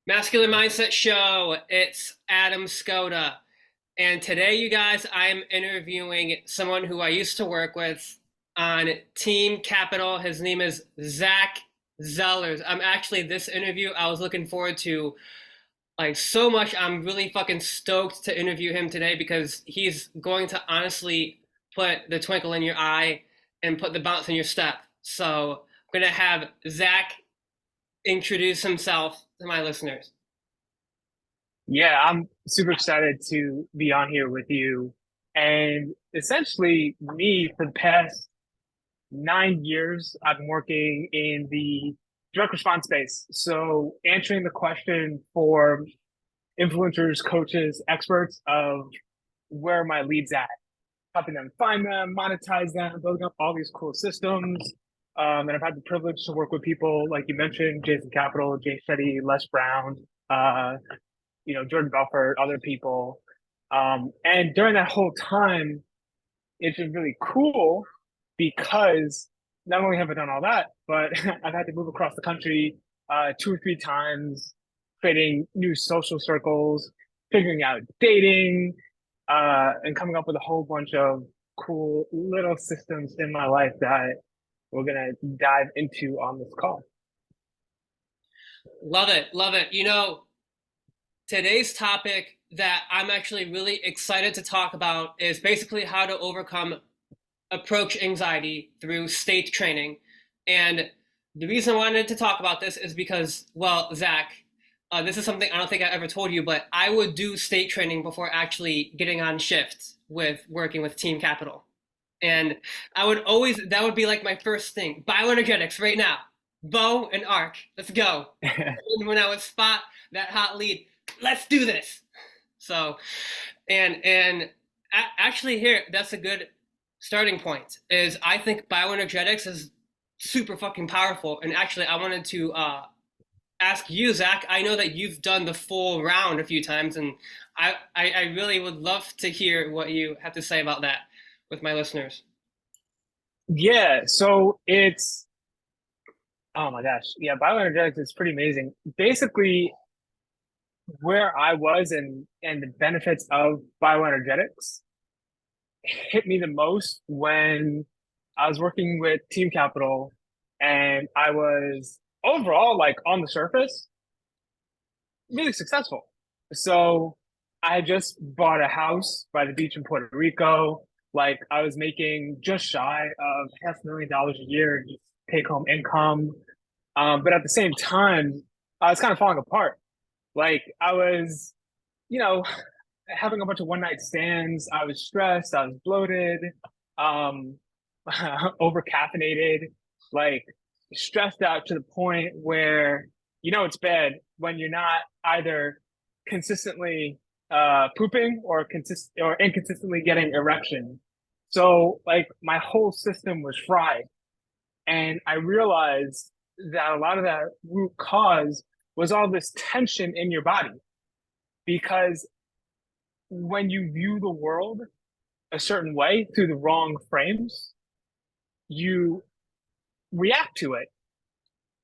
Masculine Mindset Show. It's Adam Skoda. And today, you guys, I am interviewing someone who I used to work with on Team Capital. His name is Zack Zeller. This interview I was looking forward to like so much. I'm really fucking stoked to interview him today because he's going to honestly put the twinkle in your eye and put the bounce in your step. So I'm going to have Zack introduce himself to my listeners. Yeah, I'm super excited to be on here with you. And essentially, me for the past 9 years, I've been working in the direct response space. So, answering the question for influencers, coaches, experts of where are my leads at, helping them find them, monetize them, building up all these cool systems. And I've had the privilege to work with people like you mentioned, Jason Capital, Jay Shetty, Les Brown, uh, Jordan Belfort, other people. And during that whole time, it's been really cool because not only have I done all that, but I've had to move across the country 2 or 3 times, creating new social circles, figuring out dating, and coming up with a whole bunch of cool little systems in my life that we're gonna dive into on this call. Love it, love it. Today's topic that I'm actually really excited to talk about is basically how to overcome approach anxiety through state training. And the reason I wanted to talk about this is because, well, Zack, this is something I don't think I ever told you, but I would do state training before actually getting on shift with working with Team Capital. And that would be like my first thing. Bioenergetics right now. Bow and arc. Let's go. And when I would spot that hot lead, let's do this. So, and actually here, that's a good starting point. Is I think bioenergetics is super fucking powerful. And actually, I wanted to ask you, Zack. I know that you've done the full round a few times, and I really would love to hear what you have to say about that with my listeners. Yeah, so it's oh my gosh, yeah, bioenergetics is pretty amazing. Basically, where I was and the benefits of bioenergetics hit me the most when I was working with Team Capital and I was overall like on the surface really successful. So I had just bought a house by the beach in Puerto Rico. Like I was making just shy of $500,000 a year in just take home income. But at the same time, I was kind of falling apart. Like I was, you know, having a bunch of one night stands. I was stressed. I was bloated, um, over caffeinated, like stressed out to the point where it's bad when you're not either consistently pooping or inconsistently getting erection. So like my whole system was fried, and I realized that a lot of that root cause was all this tension in your body because when you view the world a certain way through the wrong frames, you react to it,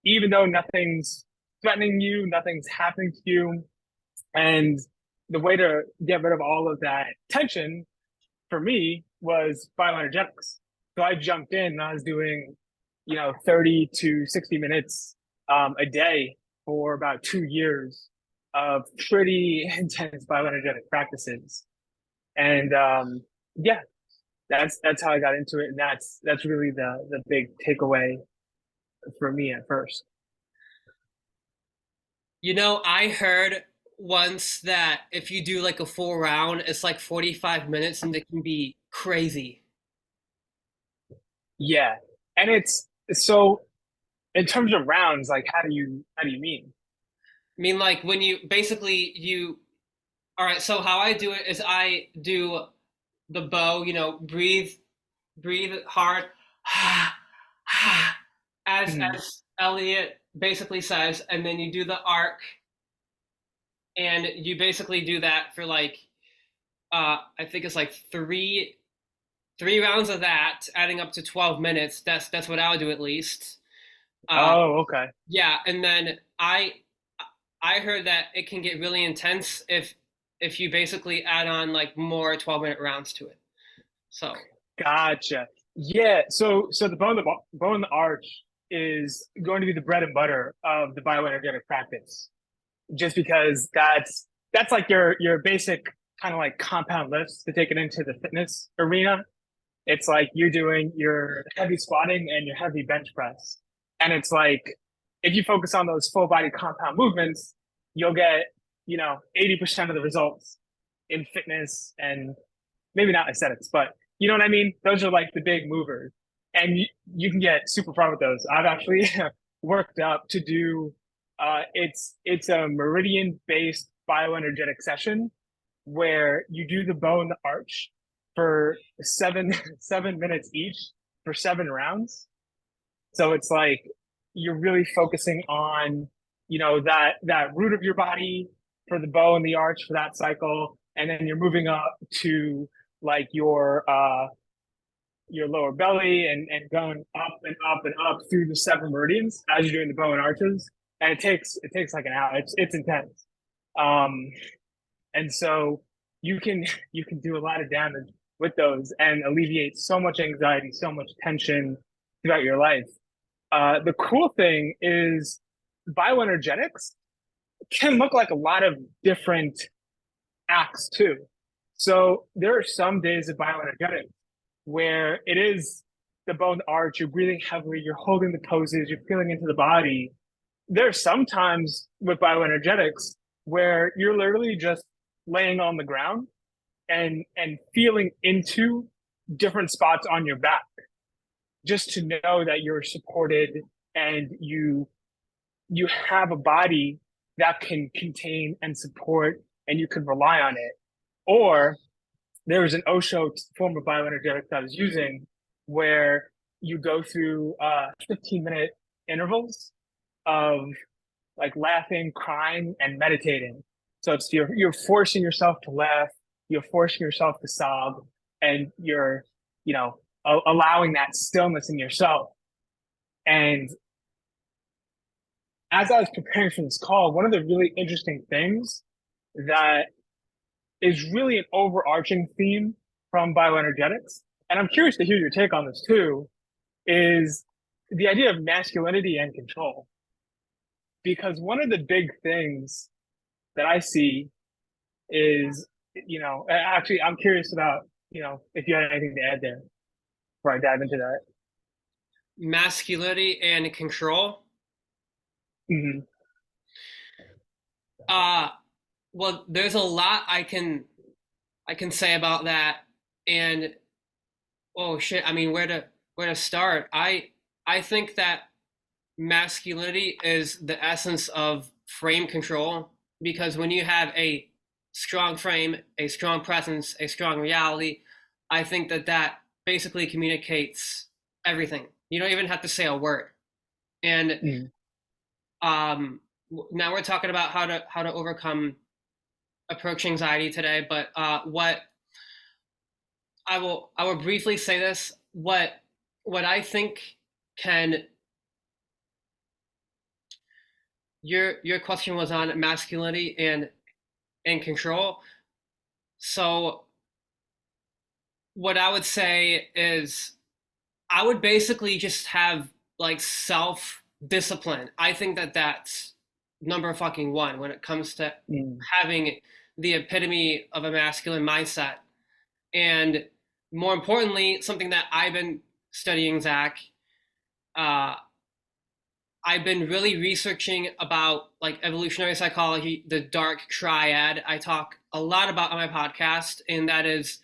even though nothing's threatening you, nothing's happening to you. And the way to get rid of all of that tension for me was bioenergetics. So I jumped in and I was doing, 30 to 60 minutes a day for about 2 years of pretty intense bioenergetic practices. And yeah, that's how I got into it, and that's really the big takeaway for me at first. I heard once that if you do like a full round, it's like 45 minutes and it can be crazy. Yeah, and it's so in terms of rounds, like how do you mean? I mean, like when all right, so how I do it is I do the bow, breathe hard, Mhm. as Elliot basically says, and then you do the arc, and you basically do that for like, I think it's like three rounds of that, adding up to 12 minutes. That's what I would do at least. Uh, Oh, okay. yeah, and then I heard that it can get really intense if you basically add on like more 12-minute rounds to it. So Gotcha. Yeah. So the bone in the arch is going to be the bread and butter of the bioenergetic practice, just because that's like your basic kind of like compound lifts to take it into the fitness arena. It's like you're doing your heavy squatting and your heavy bench press. And it's like if you focus on those full body compound movements, you'll get, 80% of the results in fitness and maybe not aesthetics, but you know what I mean? Those are like the big movers. And you can get super far with those. I've actually worked up to do it's a meridian based bioenergetic session where you do the bow and the arch for 7 7 minutes each for 7 rounds. So it's like you're really focusing on, that root of your body for the bow and the arch for that cycle, and then you're moving up to like your lower belly and going up and up and up through the 7 meridians as you're doing the bow and arches. And it takes like an hour. It's intense. Um, and so you can do a lot of damage with those and alleviate so much anxiety, so much tension throughout your life. The cool thing is bioenergetics can look like a lot of different acts too. So there are some days of bioenergetics where it is the bone arch, you're breathing heavily, you're holding the poses, you're feeling into the body. There's sometimes with bioenergetics where you're literally just laying on the ground and feeling into different spots on your back just to know that you're supported and you have a body that can contain and support and you can rely on it. Or there was an Osho form of bioenergetics I was using where you go through 15-minute intervals of like laughing, crying, and meditating. So it's you're forcing yourself to laugh, you're forcing yourself to sob, and you're, allowing that stillness in yourself. And as I was preparing for this call, one of the really interesting things that is really an overarching theme from bioenergetics, and I'm curious to hear your take on this too, is the idea of masculinity and control. Because one of the big things that I see is, actually, I'm curious about, if you had anything to add there before I dive into that. masculinity and control. Mm-hmm. Uh well, there's a lot I can say about that, and oh shit, I mean, where to start? I think that masculinity is the essence of frame control, because when you have a strong frame, a strong presence, a strong reality, I think that that basically communicates everything. You don't even have to say a word. And Mm-hmm. now we're talking about how to overcome approach anxiety today, but what I will briefly say this. What I think can your question was on masculinity and control. So what I would say is I would basically just have like self discipline. I think that that's number fucking one when it comes to having the epitome of a masculine mindset. And more importantly, something that I've been studying, Zach, uh, I've been really researching about like evolutionary psychology, the dark triad. I talk a lot about on my podcast, and that is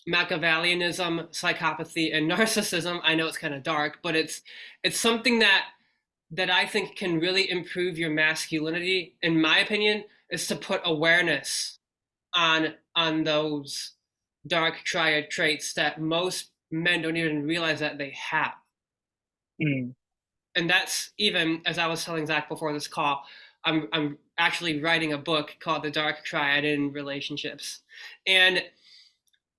Machiavellianism, psychopathy, and narcissism. I know it's kind of dark, but it's something that I think can really improve your masculinity, in my opinion, is to put awareness on those dark triad traits that most men don't even realize that they have. Mm-hmm. And that's, even as I was telling Zach before this call, I'm actually writing a book called The Dark Triad in Relationships. And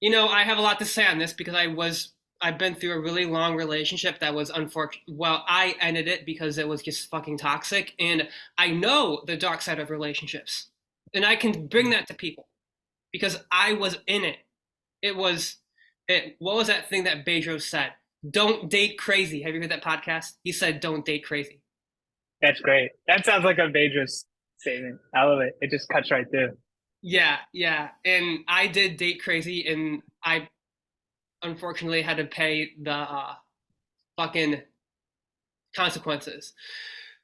I have a lot to say on this because I was I've been through a really long relationship that was unfortunate. Well, I ended it because it was just fucking toxic, and I know the dark side of relationships, and I can bring that to people because I was in it. It was it. What was that thing that Bezos said? Don't date crazy. Have you heard that podcast? He said, "Don't date crazy." That's great. That sounds like a dangerous statement. I love it. It just cuts right through. Yeah, yeah. And I did date crazy, and I unfortunately had to pay the fucking consequences.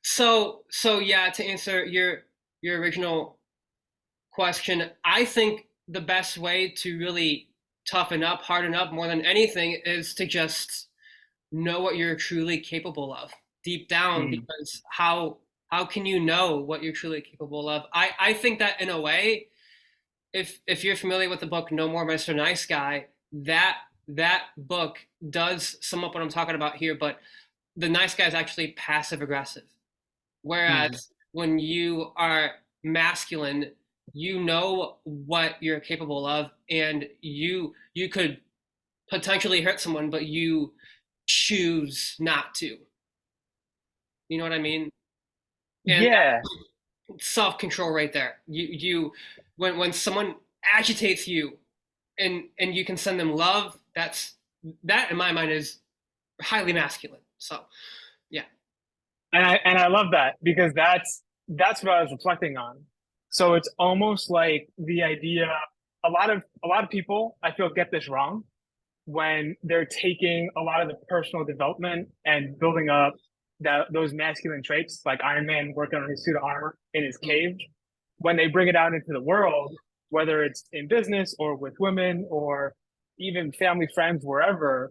So yeah, to answer your original question, I think the best way to really toughen up, harden up more than anything is to just know what you're truly capable of deep down, Mm. because how can you know what you're truly capable of? I think that in a way, if you're familiar with the book No More Mr. Nice Guy, that book does sum up what I'm talking about here, but the nice guy is actually passive aggressive. Mm. Whereas when you are masculine, you know what you're capable of, and you could potentially hurt someone, but you choose not to. You know what I mean? And Yeah. that's self control right there. You when someone agitates you, and you can send them love, that in my mind is highly masculine. So yeah. And I love that because that's what I was reflecting on. So it's almost like the idea a lot of people I feel get this wrong when they're taking a lot of the personal development and building up those masculine traits, like Iron Man working on his suit of armor in his cave, when they bring it out into the world, whether it's in business or with women or even family, friends, wherever.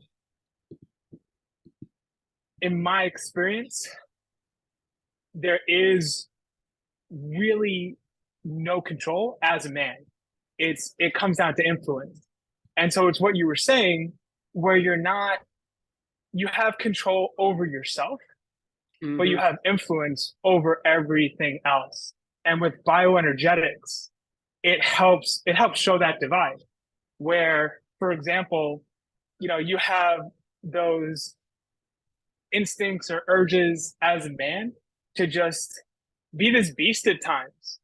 In my experience, there is really no control as a man. It comes down to influence. And so it's what you were saying, where you have control over yourself, but Mm-hmm. you have influence over everything else. And with bioenergetics, it helps show that divide where, for example, you have those instincts or urges as a man to just be this beast at times.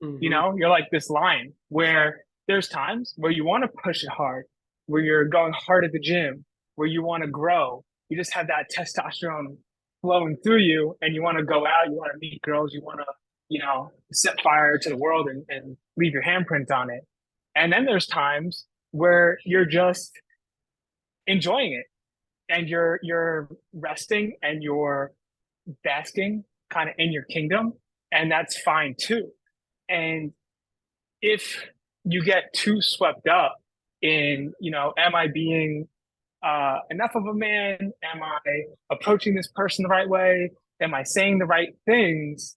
Mm-hmm. You're like this line where there's times where you want to push it hard, where you're going hard at the gym, where you want to grow. You just have that testosterone flowing through you and you want to go out, you want to meet girls, you want to, set fire to the world and leave your handprint on it. And then there's times where you're just enjoying it and you're resting and you're basking kind of in your kingdom. And that's fine too. And if you get too swept up in, am I being enough of a man? Am I approaching this person the right way? Am I saying the right things?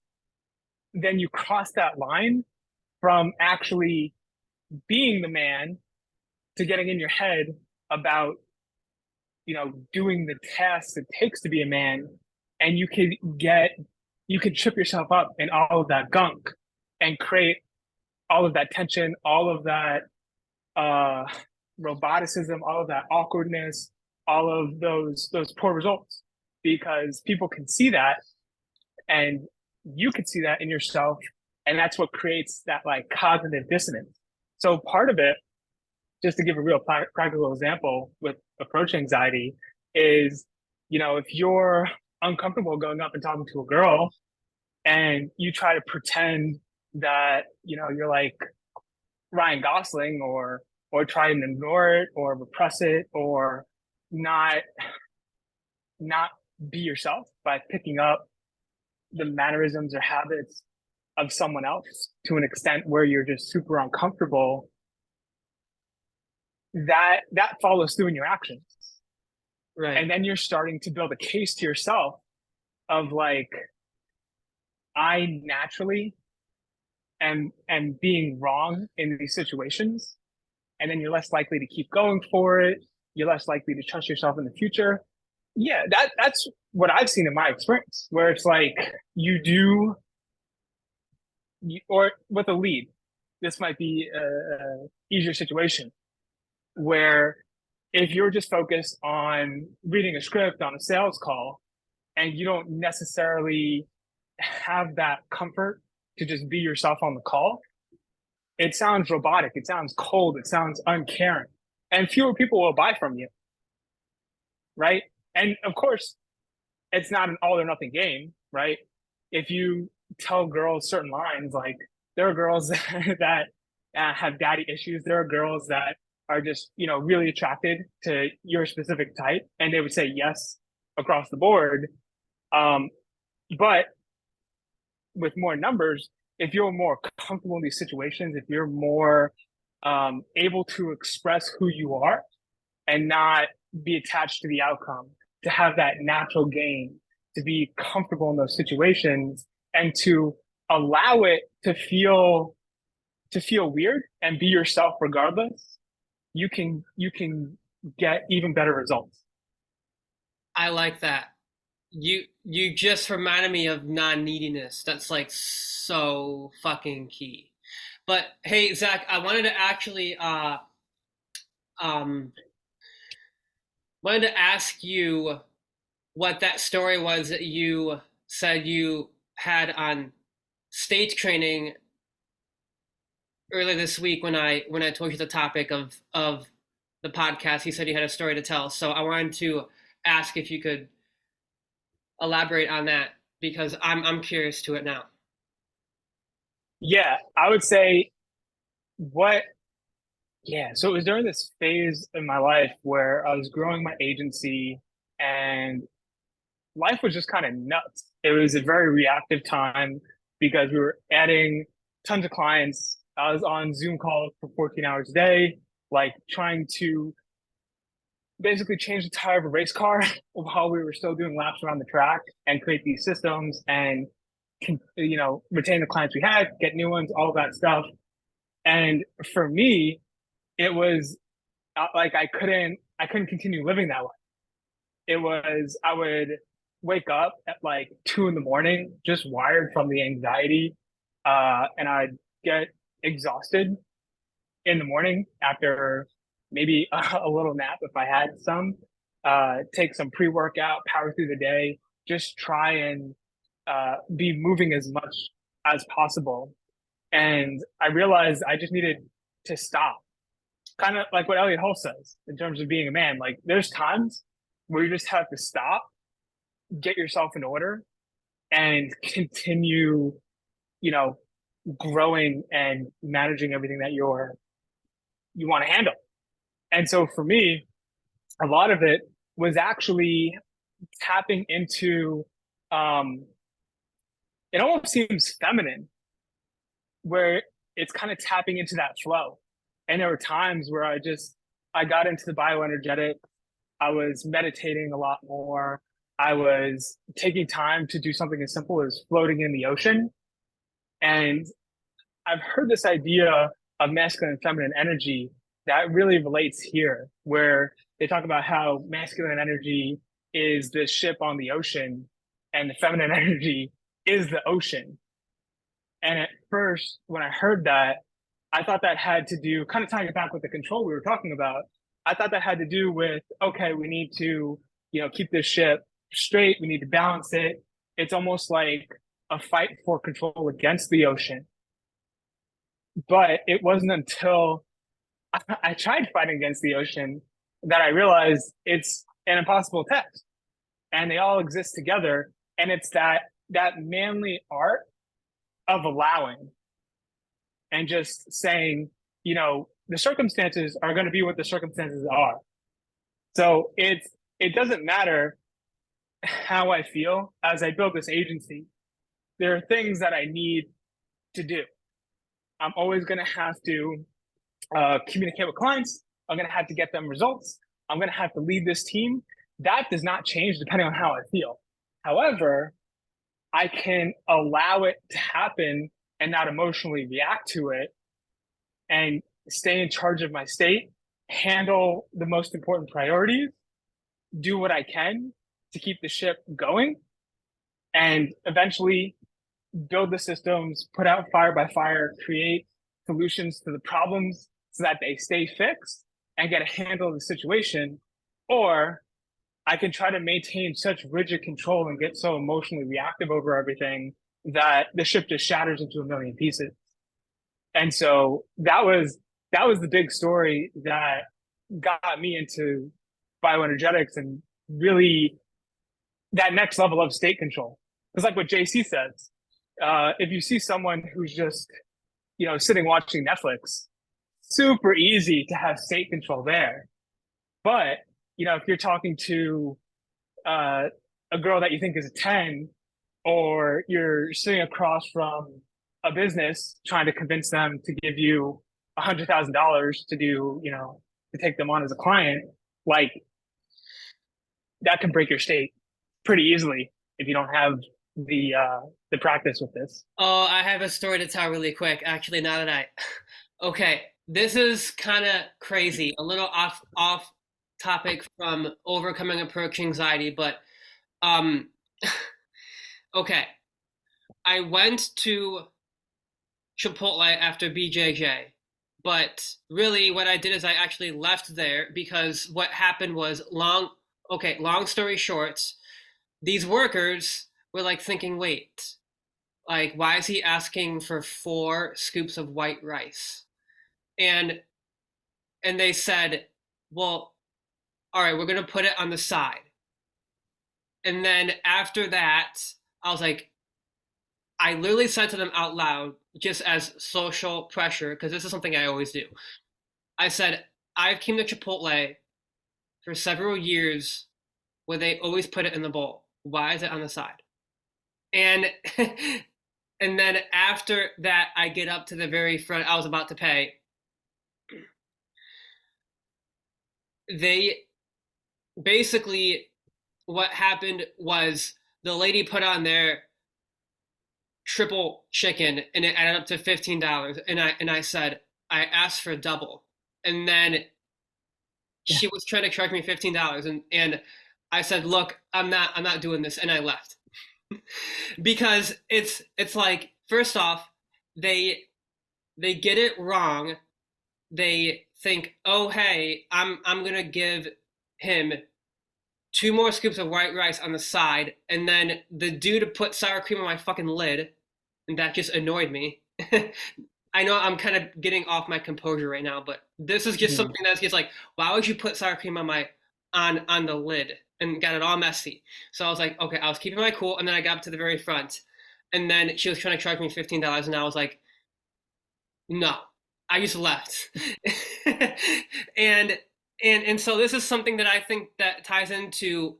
Then you cross that line from actually being the man to getting in your head about, doing the tasks it takes to be a man. And you could trip yourself up in all of that gunk and create all of that tension, all of that uh, roboticism, all of that awkwardness, all of those poor results, because people can see that, and you can see that in yourself, and that's what creates that like cognitive dissonance. So part of it, just to give a real practical example with approach anxiety, is if you're uncomfortable going up and talking to a girl, and you try to pretend that you're like Ryan Gosling or try and ignore it or repress it or not not be yourself by picking up the mannerisms or habits of someone else to an extent where you're just super uncomfortable, that follows through in your actions. Right. And then you're starting to build a case to yourself of like, I naturally am being wrong in these situations, and then you're less likely to keep going for it. You're less likely to trust yourself in the future. Yeah, that's what I've seen in my experience, where it's like you do, or with a lead, this might be a easier situation where if you're just focused on reading a script on a sales call and you don't necessarily have that comfort to just be yourself on the call, it sounds robotic, it sounds cold, it sounds uncaring, and fewer people will buy from you, right? And of course, it's not an all or nothing game, right? If you tell girls certain lines, like there are girls that have daddy issues, there are girls that are just, really attracted to your specific type, and they would say yes across the board. Um, but with more numbers, if you're more comfortable in these situations, if you're more able to express who you are and not be attached to the outcome, to have that natural gain, to be comfortable in those situations, and to allow it to feel weird and be yourself regardless, you can get even better results. I like that. You just reminded me of non-neediness. That's like so fucking key. But hey, Zach, I wanted to actually um wanted to ask you what that story was that you said you had on stage training earlier this week when I told you the topic of the podcast. You said you had a story to tell, so I wanted to ask if you could elaborate on that because I'm curious to it now. Yeah, I would say what yeah, so it was during this phase in my life where I was growing my agency and life was just kind of nuts. It was a very reactive time because we were adding tons of clients. I was on Zoom calls for 14 hours a day, like trying to basically change the tire of a race car while we were still doing laps around the track and create these systems and retain the clients we had, get new ones, all of that stuff. And for me, it was like I couldn't continue living that way. It was I would wake up at like 2 in the morning, just wired from the anxiety, and I'd get exhausted in the morning after maybe a little nap if I had some. Take some pre-workout, power through the day, just try and be moving as much as possible. And I realized I just needed to stop. Kind of like what Elliot Hull says in terms of being a man. Like there's times where you just have to stop, get yourself in order, and continue, you know, growing and managing everything that you want to handle. And so for me, a lot of it was actually tapping into um it almost seems feminine where it's kind of tapping into that flow. And there were times where I got into the bioenergetic. I was meditating a lot more. I was taking time to do something as simple as floating in the ocean. And I've heard this idea of masculine and feminine energy that really relates here, where they talk about how masculine energy is the ship on the ocean and the feminine energy is the ocean. And at first, when I heard that, I thought that had to do, kind of tying it back with the control we were talking about. I thought that had to do with, okay, we need to, keep this ship straight. We need to balance it. It's almost like a fight for control against the ocean. But it wasn't until I tried fighting against the ocean that I realized it's an impossible task, and they all exist together. And it's that manly art of allowing and just saying, the circumstances are going to be what the circumstances are. So it doesn't matter how I feel as I build this agency. There are things that I need to do. I'm always going to have to communicate with clients. I'm going to have to get them results. I'm going to have to lead this team. That does not change depending on how I feel. However, I can allow it to happen and not emotionally react to it and stay in charge of my state, handle the most important priorities, do what I can to keep the ship going, and eventually build the systems, put out fire by fire, create solutions to the problems so that they stay fixed. and get a handle of the situation, or I can try to maintain such rigid control and get so emotionally reactive over everything that the ship just shatters into a million pieces. And so that was the big story that got me into bioenergetics and really that next level of state control. It's like what JC says. If you see someone who's just, sitting watching Netflix, super easy to have state control there. But, if you're talking to uh, a girl that you think is a 10, or you're sitting across from a business trying to convince them to give you $100,000 to do, to take them on as a client, like that can break your state pretty easily if you don't have the practice with this. Oh, I have a story to tell really quick. Actually, now that I, okay, this is kind of crazy, a little off topic from overcoming approach anxiety, but um, okay, I went to Chipotle after BJJ, but really what I did is I actually left there because what happened was long story short, these workers were like thinking, wait, like why is he asking for 4 scoops of white rice? And and they said, well, all right, we're gonna put it on the side. And then after that, I was like, I literally said to them out loud, just as social pressure, because this is something I always do. I said, I've came to Chipotle for several years where they always put it in the bowl. Why is it on the side? And and then after that, I get up to the very front. I was about to pay. They basically, what happened was the lady put on their triple chicken and it added up to $15. And I said, I asked for double. And then Yeah. she was trying to charge me $15 and I said, look, I'm not doing this, and I left. Because it's like, first off, they get it wrong. They think, oh hey, I'm gonna give him 2 more scoops of white rice on the side, and then the dude put sour cream on my fucking lid, and that just annoyed me. I know I'm kind of getting off my composure right now, but this is just Mhm. something that's just like, why would you put sour cream on my on the lid and got it all messy? So I was like, okay, I was keeping my cool, and then I got up to the very front, and then she was trying to charge me $15, and I was like, no, I just left. and and so this is something that I think that ties into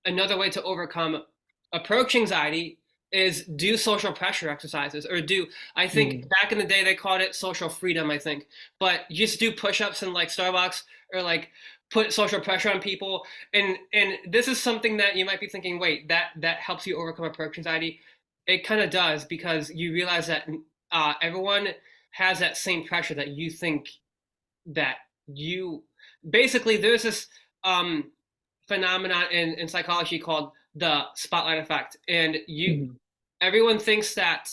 another way to overcome approach anxiety is do social pressure exercises, or do, I think Mhm. back in the day they called it social freedom, I think, but just do push-ups in like Starbucks, or like put social pressure on people. And this is something that you might be thinking, wait, that helps you overcome approach anxiety. It kind of does, because you realize that everyone has that same pressure that you think that you basically, there's this um phenomenon in psychology called the spotlight effect, and Mhm. everyone thinks that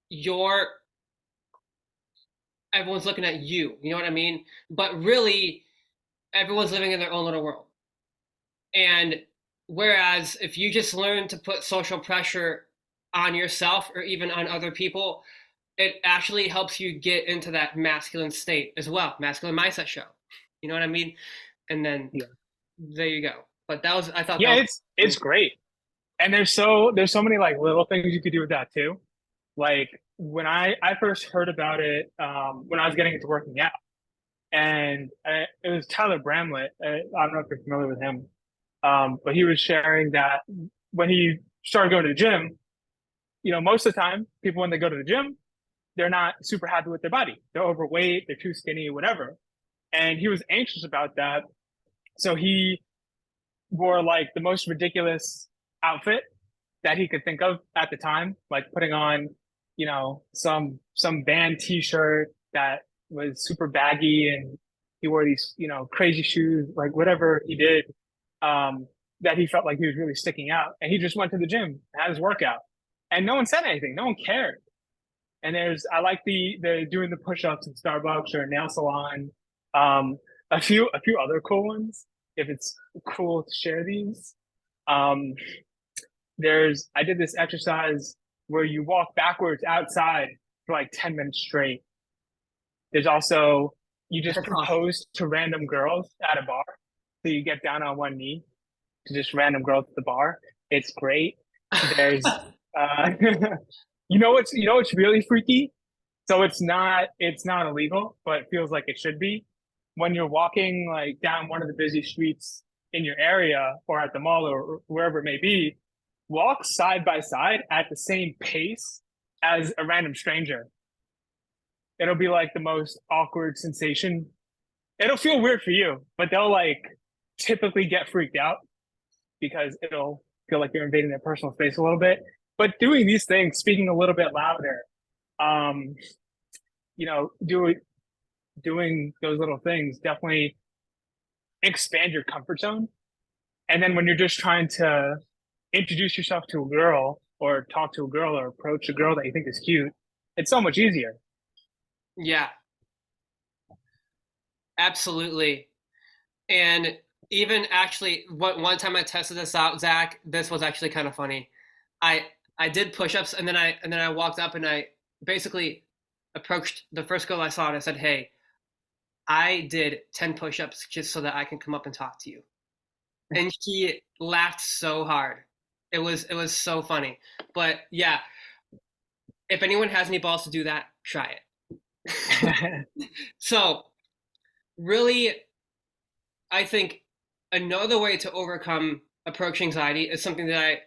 you're everyone's looking at you, you know what I mean, but really everyone's living in their own little world. And whereas if you just learn to put social pressure on yourself or even on other people, it actually helps you get into that masculine state as well, masculine mindset show. You know what I mean? And then Yeah. there you go. But that was, I thought that Yeah, was it's funny. great. And there's so many like little things you could do with that too. Like when I first heard about it, when I was getting into working out, and it was Tyler Bramlett. I don't know if you're familiar with him, but he was sharing that when he started going to the gym, most of the time, people when they go to the gym, they're not super happy with their body. They're overweight, they're too skinny, whatever. And he was anxious about that, so he wore like the most ridiculous outfit that he could think of at the time, like putting on, some band T-shirt that was super baggy, and he wore these, crazy shoes, like whatever he did, that he felt like he was really sticking out. And he just went to the gym, had his workout, and no one said anything. No one cared. And I like the doing the push-ups in Starbucks or a nail salon. A few other cool ones, if it's cool to share these. Um, I did this exercise where you walk backwards outside for like 10 minutes straight. There's also, you just That's awesome. propose to random girls at a bar. So you get down on one knee to just random girls at the bar. It's great. There's, you know what's really freaky? So it's not illegal, but it feels like it should be. When you're walking like down one of the busy streets in your area or at the mall or wherever it may be, walk side by side at the same pace as a random stranger. It'll be like the most awkward sensation. It'll feel weird for you, but they'll like typically get freaked out because it'll feel like you're invading their personal space a little bit. But doing these things, speaking a little bit louder, um, you know, doing those little things definitely expand your comfort zone. And then when you're just trying to introduce yourself to a girl or talk to a girl or approach a girl that you think is cute, it's so much easier. Yeah, absolutely. And even actually, one time I tested this out, Zach. This was actually kind of funny. I I did push-ups, and then I walked up and I basically approached the first girl I saw and I said, "Hey, I did 10 push-ups just so that I can come up and talk to you." And she laughed so hard. It was so funny. But yeah, if anyone has any balls to do that, try it. So really, I think another way to overcome approach anxiety is something that I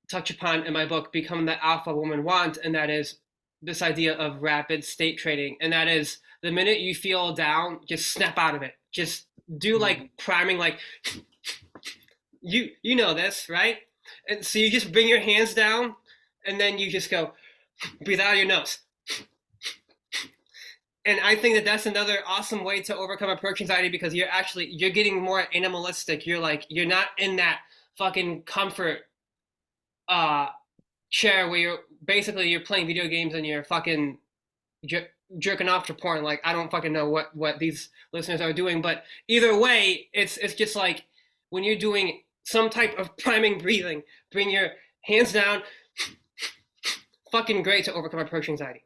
touch upon in my book, Become the Alpha Woman Want, and that is this idea of rapid state trading. And that is the minute you feel down, just snap out of it. Just do like priming, like you know this, right? And so you just bring your hands down and then you just go breathe out of your nose. And I think that that's another awesome way to overcome approach anxiety because you're getting more animalistic. You're not in that fucking comfort uh chair where you're playing video games and you're fucking jerking off to porn. Like I don't fucking know what these listeners are doing, but either way, it's just like when you're doing some type of priming breathing, bring your hands down. Fucking great to overcome approach anxiety.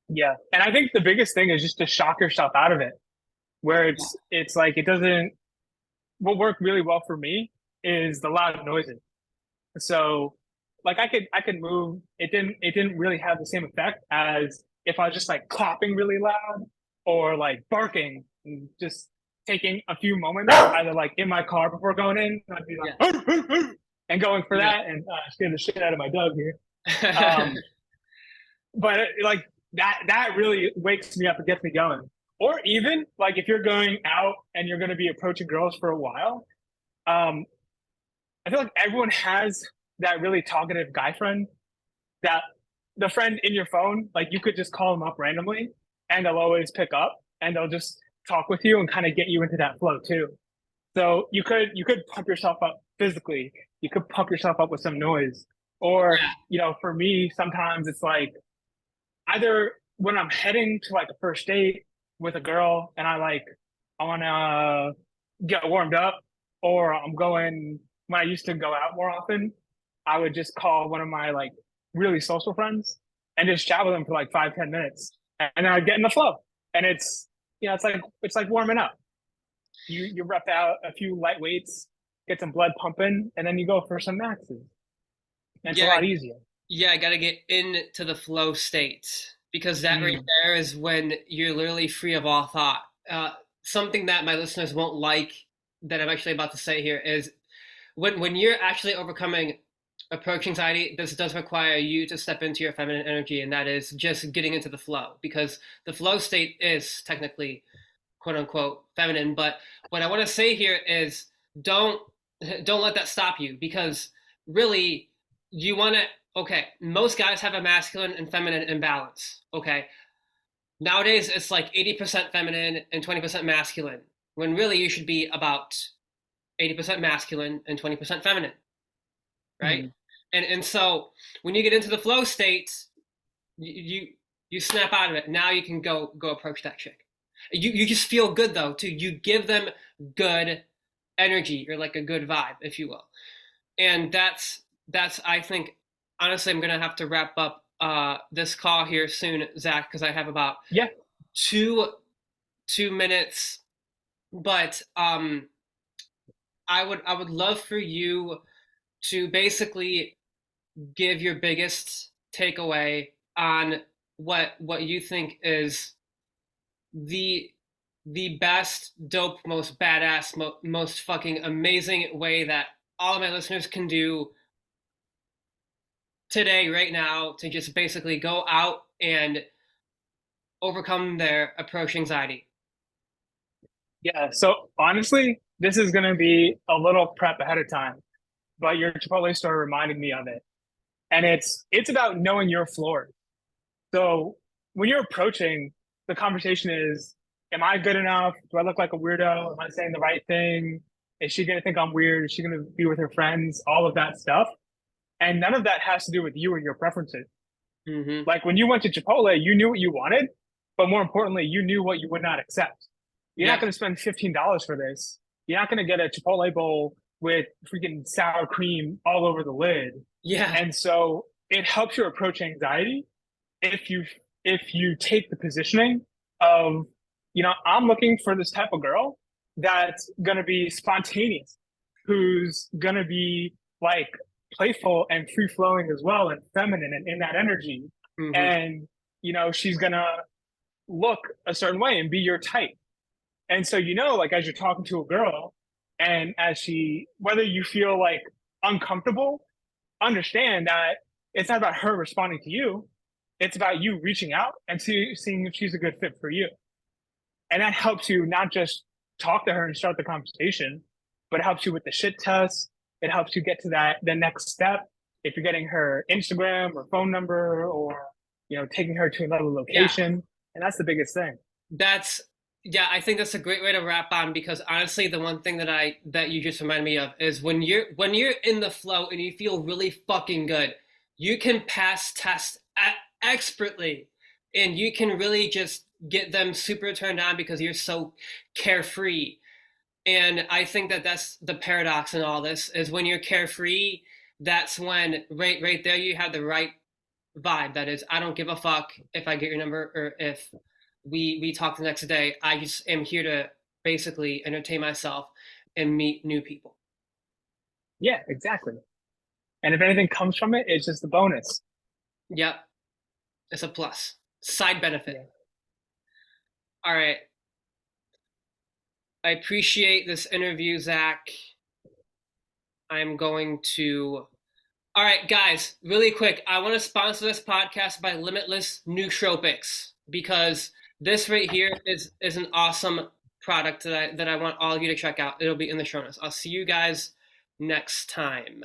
Yeah. And I think the biggest thing is just to shock yourself out of it, where it's like it doesn't what worked really well for me is the loud noises. So like I could move. It didn't really have the same effect as if I was just like clapping really loud or like barking and just taking a few moments either like in my car before going in. I'd be Yeah. like and going for Yeah. that and scare the shit out of my dog here. Um, but like that really wakes me up and gets me going. Or even like if you're going out and you're going to be approaching girls for a while, um, I feel like everyone has that really talkative guy friend that the friend in your phone, like you could just call them up randomly and they'll always pick up and they'll just talk with you and kind of get you into that flow too. So you could pump yourself up physically. You could pump yourself up with some noise. Or, Yeah. for me, sometimes it's like either when I'm heading to like a first date with a girl and I wanna get warmed up, or I'm going when I used to go out more often, I would just call one of my like really social friends and just chat with them for like 5-10 minutes, and then I'd get in the flow. And it's like warming up. You rep out a few light weights, get some blood pumping, and then you go for some maxes. And it's a Yeah, lot easier. yeah, I gotta get into the flow state because that right Mm. there is when you're literally free of all thought. Something that my listeners won't like that I'm actually about to say here is when you're actually overcoming approach anxiety, this does require you to step into your feminine energy, and that is just getting into the flow because the flow state is technically quote unquote feminine. But what I want to say here is don't don't let that stop you because really you want to. Okay, most guys have a masculine and feminine imbalance. Okay, nowadays it's like 80% feminine and 20% masculine when really you should be about 80% masculine and 20% feminine, right? Mm. And so when you get into the flow state, you snap out of it. Now you can go approach that chick. You just feel good though too. You give them good energy or like a good vibe, if you will. And that's I think honestly I'm gonna have to wrap up this call here soon, Zach, because I have about Yeah, two 2 minutes. But I would love for you to basically give your biggest takeaway on what you think is the the best, dope, most badass, most fucking amazing way that all of my listeners can do today, right now, to just basically go out and overcome their approach anxiety. yeah. So honestly, this is gonna be a little prep ahead of time, but your Chipotle story reminded me of it. And it's about knowing your floor. So when you're approaching, the conversation is, am I good enough? Do I look like a weirdo? Am I saying the right thing? Is she gonna think I'm weird? Is she gonna be with her friends? All of that stuff. And none of that has to do with you and your preferences. Mm-hmm. Like when you went to Chipotle, you knew what you wanted, but more importantly, you knew what you would not accept. You're not Yep. going to spend $15 for this. You're not going to get a Chipotle bowl with freaking sour cream all over the lid. Yeah. And so it helps your approach anxiety if you take the positioning of, I'm looking for this type of girl that's going to be spontaneous, who's going to be like playful and free flowing as well and feminine and in that energy. Mm-hmm. And, she's going to look a certain way and be your type. And so, like as you're talking to a girl and as whether you feel like uncomfortable, understand that it's not about her responding to you. It's about you reaching out and seeing if she's a good fit for you. And that helps you not just talk to her and start the conversation, but it helps you with the shit test. It helps you get to the next step. If you're getting her Instagram or phone number or, taking her to another Yeah. location. And that's the biggest thing. That's yeah, I think that's a great way to wrap on, because honestly the one thing that you just reminded me of is when you're in the flow and you feel really fucking good, you can pass tests expertly, and you can really just get them super turned on because you're so carefree. And I think that that's the paradox in all this, is when you're carefree, that's when right there you have the right vibe. That is, I don't give a fuck if I get your number or if we talk the next day. I just am here to basically entertain myself and meet new people. Yeah, exactly. And if anything comes from it, it's just a bonus. Yep, it's a plus. Side benefit. Yeah. All right. I appreciate this interview, Zach. I'm going to. All right, guys, really quick. I want to sponsor this podcast by Limitless Nootropics, because this right here is an awesome product that I want all of you to check out. It'll be in the show notes. I'll see you guys next time.